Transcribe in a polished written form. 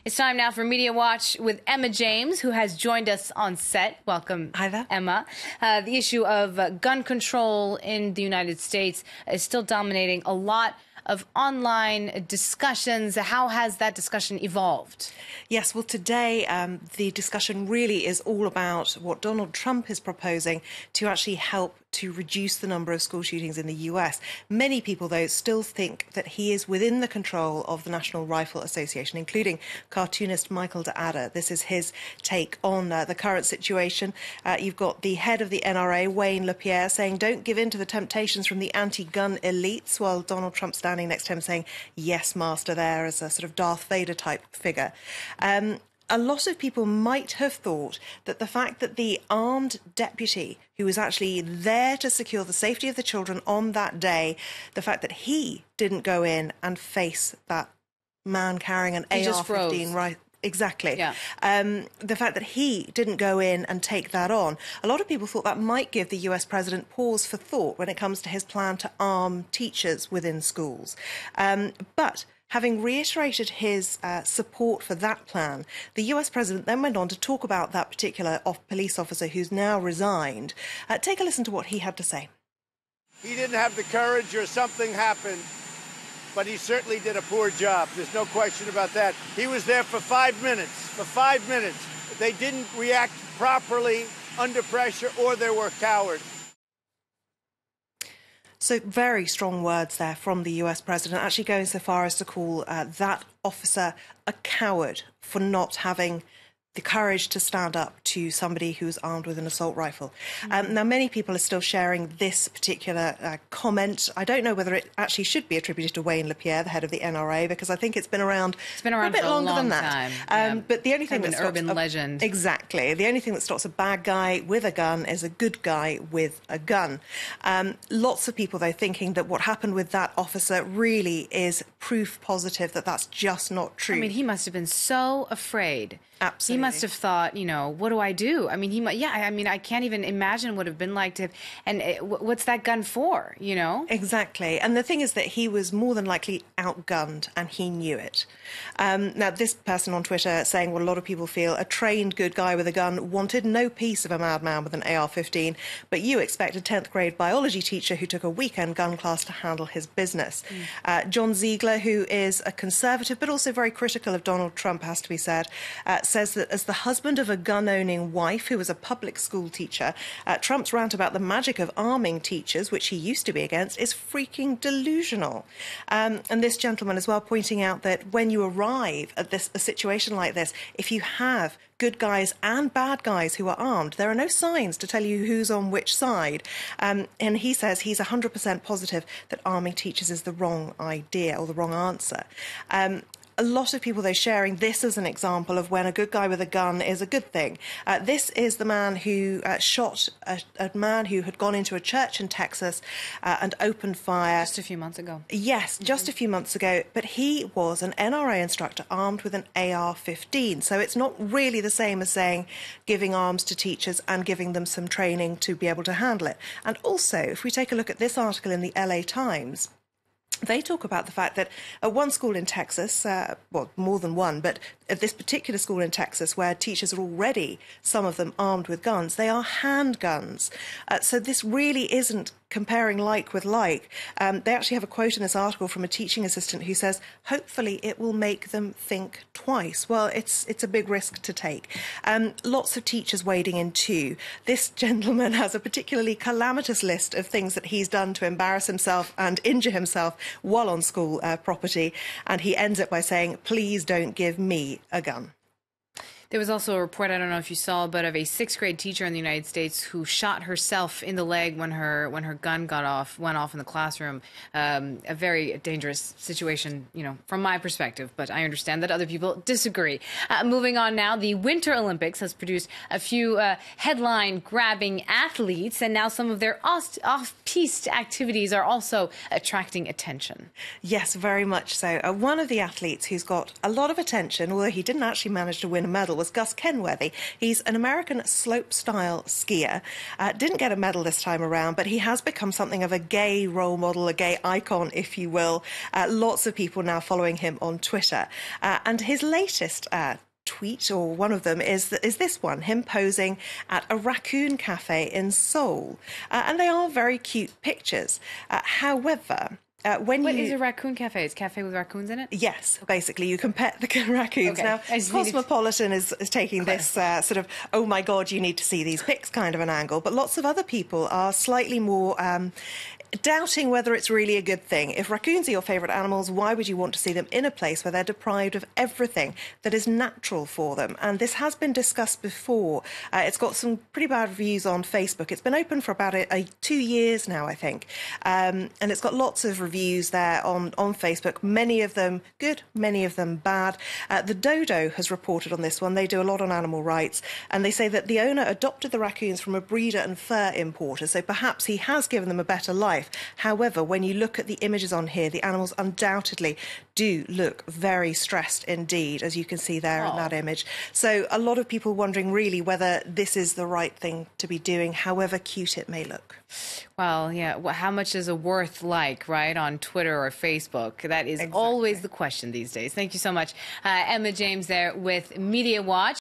It's time now for Media Watch with Emma James, who has joined us on set. Welcome, Hi there. Emma. The issue of gun control in the United States is still dominating a lot of online discussions. How has that discussion evolved? Yes, well, today the discussion really is all about what Donald Trump is proposing to actually help to reduce the number of school shootings in the US. Many people, though, still think that he is within the control of the National Rifle Association, including cartoonist Michael D'Adda. This is his take on the current situation. You've got the head of the NRA, Wayne LaPierre, saying don't give in to the temptations from the anti-gun elites, while Donald Trump standing next to him saying, yes, master, there, as a sort of Darth Vader type figure. A lot of people might have thought that the fact that the armed deputy who was actually there to secure the safety of the children on that day, the fact that he didn't go in and face that man carrying an AR-15 right. Exactly. Yeah. The fact that he didn't go in and take that on, a lot of people thought that might give the US president pause for thought when it comes to his plan to arm teachers within schools. But having reiterated his support for that plan, the US president then went on to talk about that particular police officer who's now resigned. Take a listen to what he had to say. He didn't have the courage or something happened, but he certainly did a poor job. There's no question about that. He was there for 5 minutes. For 5 minutes. They didn't react properly under pressure, or they were cowards. So very strong words there from the US president, actually going so far as to call that officer a coward for not having the courage to stand up to somebody who's armed with an assault rifle. Now, many people are still sharing this particular comment. I don't know whether it actually should be attributed to Wayne LaPierre, the head of the NRA, because I think it's been around for a bit longer than that. Yeah. But the only thing that's an urban legend. Exactly. The only thing that stops a bad guy with a gun is a good guy with a gun. Lots of people, though, thinking that what happened with that officer really is proof positive that that's just not true. I mean, he must have been so afraid. Absolutely. He must have thought, you know, what do I do? I mean, I can't even imagine what it would have been like to, and what's that gun for, you know? Exactly. And the thing is that he was more than likely outgunned, and he knew it. Now, this person on Twitter saying what a lot of people feel, a trained good guy with a gun wanted no piece of a madman with an AR-15, but you expect a 10th grade biology teacher who took a weekend gun class to handle his business. John Ziegler, who is a conservative but also very critical of Donald Trump, has to be said, says that as the husband of a gun-owning wife who was a public school teacher, Trump's rant about the magic of arming teachers, which he used to be against, is freaking delusional. And this gentleman as well pointing out that when you arrive at a situation like this, if you have good guys and bad guys who are armed, there are no signs to tell you who's on which side. And he says he's 100% positive that arming teachers is the wrong idea or the wrong answer. A lot of people, though, sharing this as an example of when a good guy with a gun is a good thing. This is the man who shot a man who had gone into a church in Texas and opened fire. Just a few months ago. Yes, just a few months ago. But he was an NRA instructor armed with an AR-15. So it's not really the same as saying giving arms to teachers and giving them some training to be able to handle it. And also, if we take a look at this article in the LA Times, they talk about the fact that at one school in Texas, well, more than one, but at this particular school in Texas where teachers are already, some of them armed with guns, they are handguns. So this really isn't comparing like with like. They actually have a quote in this article from a teaching assistant who says, hopefully it will make them think twice. Well, it's a big risk to take. Lots of teachers wading in too. This gentleman has a particularly calamitous list of things that he's done to embarrass himself and injure himself while on school property. And he ends it by saying, please don't give me a gun. There was also a report, I don't know if you saw, but of a 6th grade teacher in the United States who shot herself in the leg when her gun went off in the classroom. A very dangerous situation, you know, from my perspective, but I understand that other people disagree. Moving on now, the Winter Olympics has produced a few headline-grabbing athletes, and now some of their off-piste activities are also attracting attention. Yes, very much so. One of the athletes who's got a lot of attention, although he didn't actually manage to win a medal, was Gus Kenworthy. He's an American slope-style skier. Didn't get a medal this time around, but he has become something of a gay role model, a gay icon, if you will. Lots of people now following him on Twitter. And his latest tweet, or one of them, is this one, him posing at a raccoon cafe in Seoul. And they are very cute pictures. However, what is a raccoon cafe? Is cafe with raccoons in it? Yes, basically you can pet the raccoons. Okay. Now, Cosmopolitan is taking this sort of, oh my God, you need to see these pics kind of an angle, but lots of other people are slightly more doubting whether it's really a good thing. If raccoons are your favourite animals, why would you want to see them in a place where they're deprived of everything that is natural for them? And this has been discussed before. It's got some pretty bad reviews on Facebook. It's been open for about 2 years now, I think. And it's got lots of reviews there on Facebook, many of them good, many of them bad. The Dodo has reported on this one. They do a lot on animal rights, and they say that the owner adopted the raccoons from a breeder and fur importer, so perhaps he has given them a better life. However, when you look at the images on here, the animals undoubtedly do look very stressed indeed, as you can see there in that image. So a lot of people wondering really whether this is the right thing to be doing, however cute it may look. Well, yeah. Well, how much is a worth like, right, on Twitter or Facebook? That is always the question these days. Thank you so much, Emma James there with Media Watch.